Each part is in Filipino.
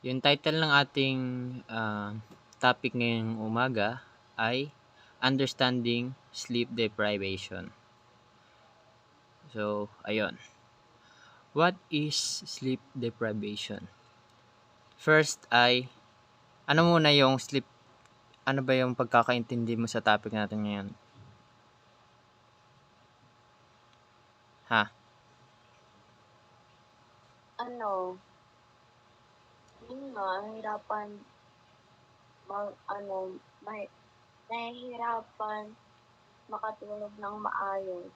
Yung title ng ating topic ngayong umaga ay Understanding Sleep Deprivation. So, ayun. What is sleep deprivation? First ay, ano muna yung sleep, ano ba yung pagkakaintindi mo sa topic natin ngayon? Ha? Ano, yun nga, may nahihirapan makatulog ng maayos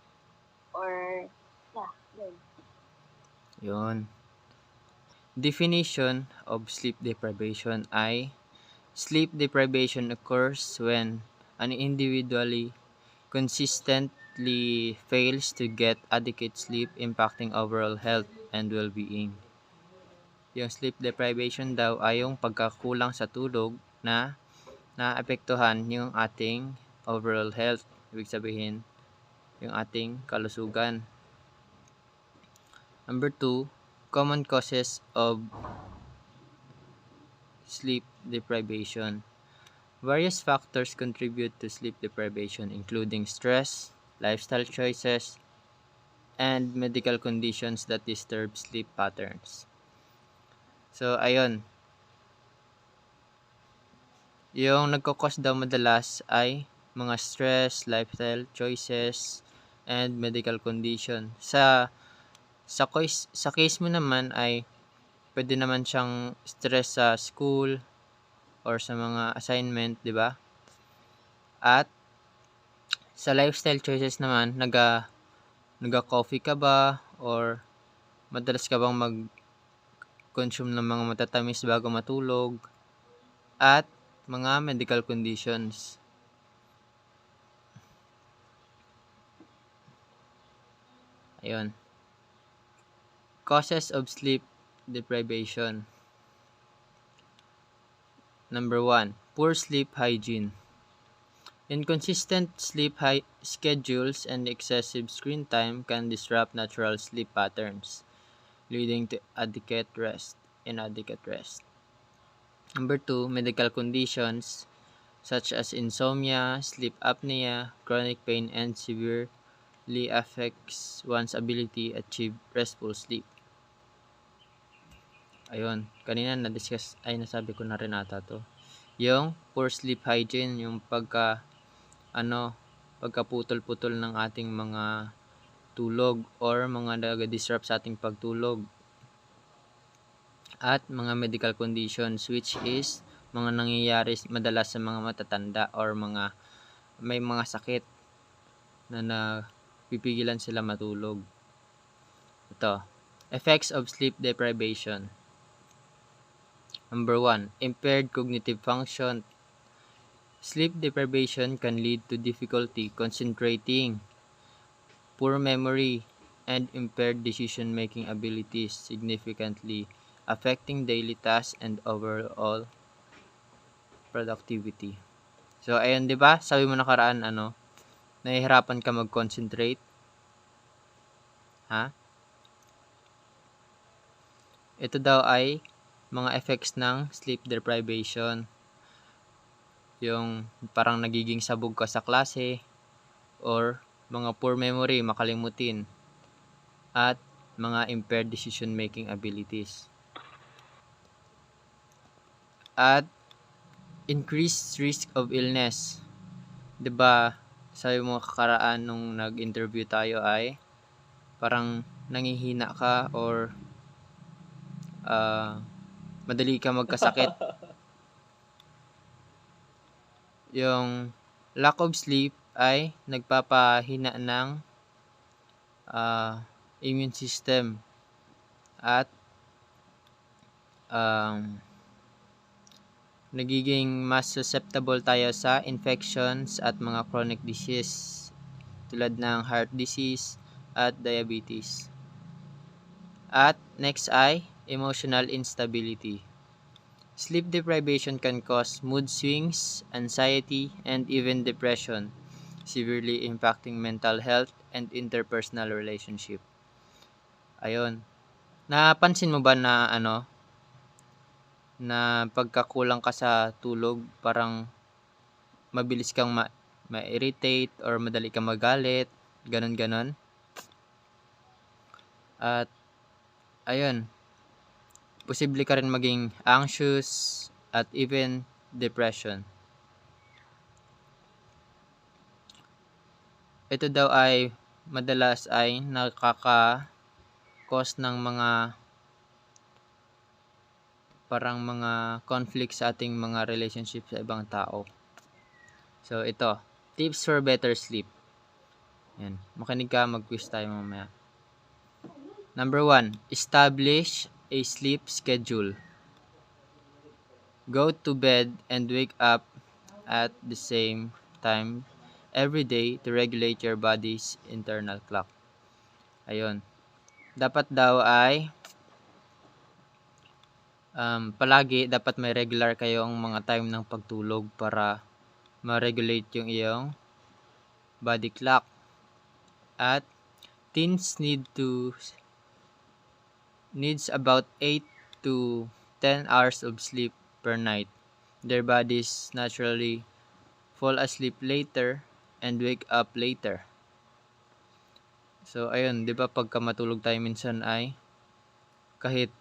or yun. Yun. Definition of sleep deprivation ay, sleep deprivation occurs when an individually consistently fails to get adequate sleep, impacting overall health and well-being. Yung sleep deprivation daw ay yung pagkakulang sa tulog na naapektuhan yung ating overall health. Ibig sabihin, yung ating kalusugan. Number 2, common causes of sleep deprivation. Various factors contribute to sleep deprivation, including stress, lifestyle choices, and medical conditions that disturb sleep patterns. So, ayun. Yung nagkakos daw madalas ay mga stress, lifestyle choices, and medical condition. Sa case mo naman ay pwede naman siyang stress sa school or sa mga assignment, 'di ba? At sa lifestyle choices naman, naga-coffee ka ba or madalas ka bang mag-consume ng mga matatamis bago matulog? At mga medical conditions. Ayun. Causes of sleep deprivation. Number 1, poor sleep hygiene. Inconsistent sleep schedules and excessive screen time can disrupt natural sleep patterns, leading to inadequate rest. Number 2, medical conditions such as insomnia, sleep apnea, chronic pain, and severely affects one's ability to achieve restful sleep. Ayun, kanina nasabi ko na rin ata to. Yung poor sleep hygiene, yung pagkaputol-putol ng ating mga tulog or mga nag-disrupt sa ating pagtulog. At mga medical conditions, which is mga nangyayari madalas sa mga matatanda or may mga sakit na napipigilan sila matulog. Ito, effects of sleep deprivation. Number 1, impaired cognitive function. Sleep deprivation can lead to difficulty concentrating, poor memory, and impaired decision-making abilities, significantly affecting daily tasks and overall productivity. So, ayun, 'di ba? Sabi mo nakaraan, nahihirapan ka mag-concentrate. Ha? Ito daw ay mga effects ng sleep deprivation. Yung parang nagiging sabog ka sa klase or mga poor memory, makalimutin, at mga impaired decision-making abilities. At increased risk of illness. 'Di ba? Sabi mo kakaraan nung nag-interview tayo ay parang nanghihina ka or madali ka magkasakit. Yung lack of sleep ay nagpapahina ng immune system at nagiging mas susceptible tayo sa infections at mga chronic disease tulad ng heart disease at diabetes. At next ay emotional instability. Sleep deprivation can cause mood swings, anxiety, and even depression, severely impacting mental health and interpersonal relationship. Ayun. Napansin mo ba na na pagkakulang ka sa tulog, parang mabilis kang ma-irritate or madali kang magalit, ganon. At ayun, posible ka rin maging anxious at even depression. Ito daw ay madalas ay nakaka-cause ng mga conflict sa ating mga relationship sa ibang tao. So ito, tips for better sleep. Yan, makinig ka, mag-quiz tayo mamaya. Number 1, establish a sleep schedule. Go to bed and wake up at the same time every day to regulate your body's internal clock. Ayun. Dapat daw ay palagi dapat may regular kayong mga time ng pagtulog para ma-regulate yung iyong body clock. At teens needs about 8 to 10 hours of sleep per night. Their bodies naturally fall asleep later and wake up later. So ayun, 'di ba pagka matulog tayo minsan ay kahit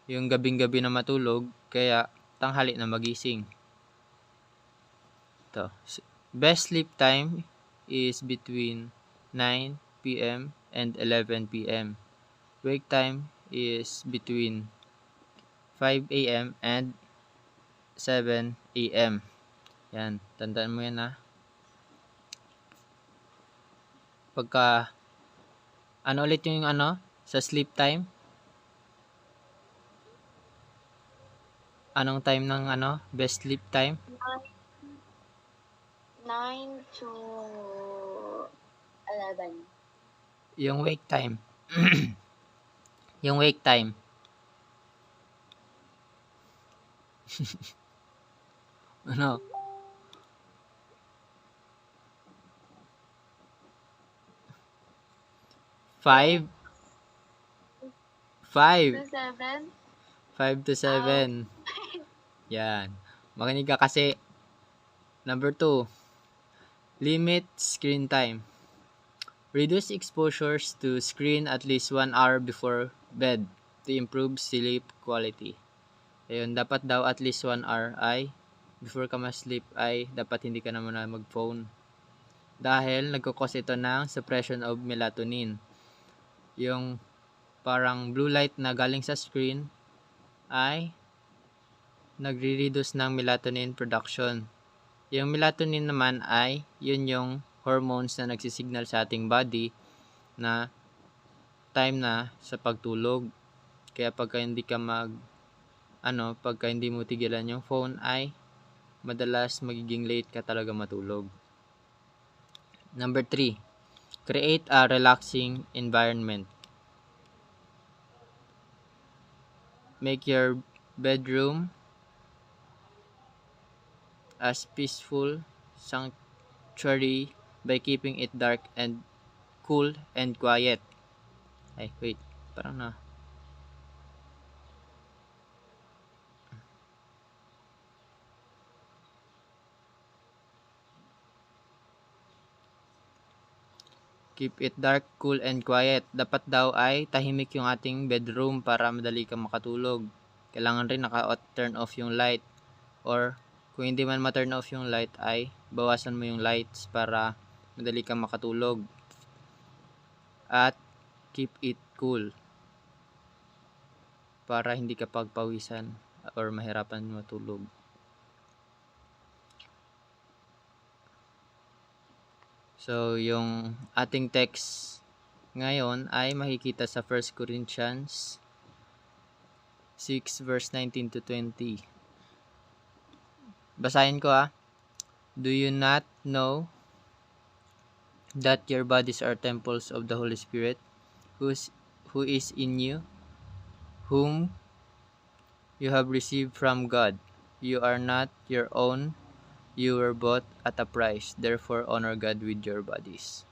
yung gabing-gabi na matulog, kaya tanghali na magising. Ito, best sleep time is between 9 p.m. and 11 p.m. Wake time is between 5 a.m. and 7 a.m. Yan, tandaan mo yan ha. Pagka, ano ulit yung sa sleep time? Anong time ng best sleep time? 9 to 11. Yung wake time. Yung wake time. Ano? 5 To 7? 5 to 7. Yan. Makinig ka kasi. Number 2, limit screen time. Reduce exposures to screen at least 1 hour before bed to improve sleep quality. Ayun, dapat daw at least 1 hour ay before ka ma-sleep ay dapat hindi ka na muna mag-phone. Dahil nagkakos ito ng suppression of melatonin. Yung parang blue light na galing sa screen ay nagre-reduce ng melatonin production. Yung melatonin naman ay yun yung hormones na nagsisignal sa ating body na time na sa pagtulog. Kaya pagka hindi mo tigilan yung phone ay madalas magiging late ka talaga matulog. Number 3, create a relaxing environment. Make your bedroom as peaceful sanctuary by keeping it dark and cool and quiet. Ay, wait. Parang na. Keep it dark, cool, and quiet. Dapat daw ay tahimik yung ating bedroom para madali kang makatulog. Kailangan rin naka-turn off yung light. Or kung hindi man ma-turn off yung light ay bawasan mo yung lights para madali kang makatulog. At keep it cool para hindi ka pagpawisan or mahirapan matulog. So, yung ating text ngayon ay makikita sa 1 Corinthians 6 verse 19 to 20. Basahin ko Do you not know that your bodies are temples of the Holy Spirit who is in you, whom you have received from God? You are not your own. You were bought at a price. Therefore, honor God with your bodies.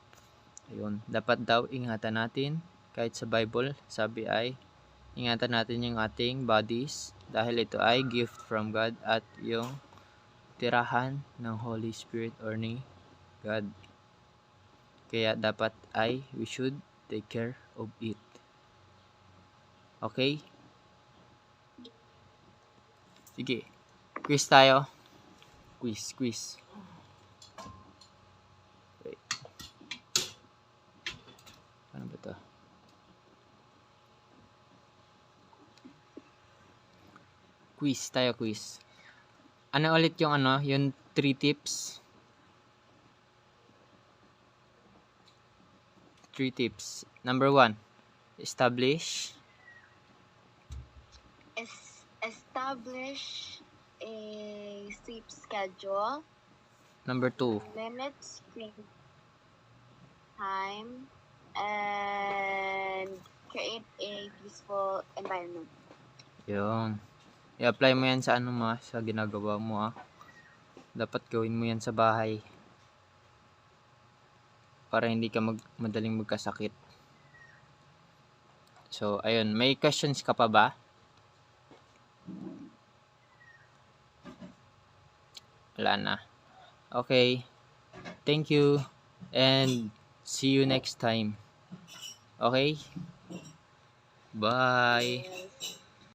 Ayun. Dapat daw ingatan natin. Kahit sa Bible, sabi ay Ingatan natin yung ating bodies dahil ito ay gift from God at yung tirahan ng Holy Spirit or ni God. Kaya dapat ay we should take care of it. Okay? Sige. Quiz tayo. Quiz. Wait. Ano ba to? Quiz. Ano ulit yung yung 3 tips? 3 tips. Number 1, establish Establish a sleep schedule. Number 2, Limit screen time. And create a peaceful environment. yun. I-apply mo yan sa sa ginagawa mo Dapat gawin mo yan sa bahay. Para hindi ka madaling magkasakit. So, ayun. May questions ka pa ba? Wala na. Okay. Thank you. And see you next time. Okay? Bye. Yes.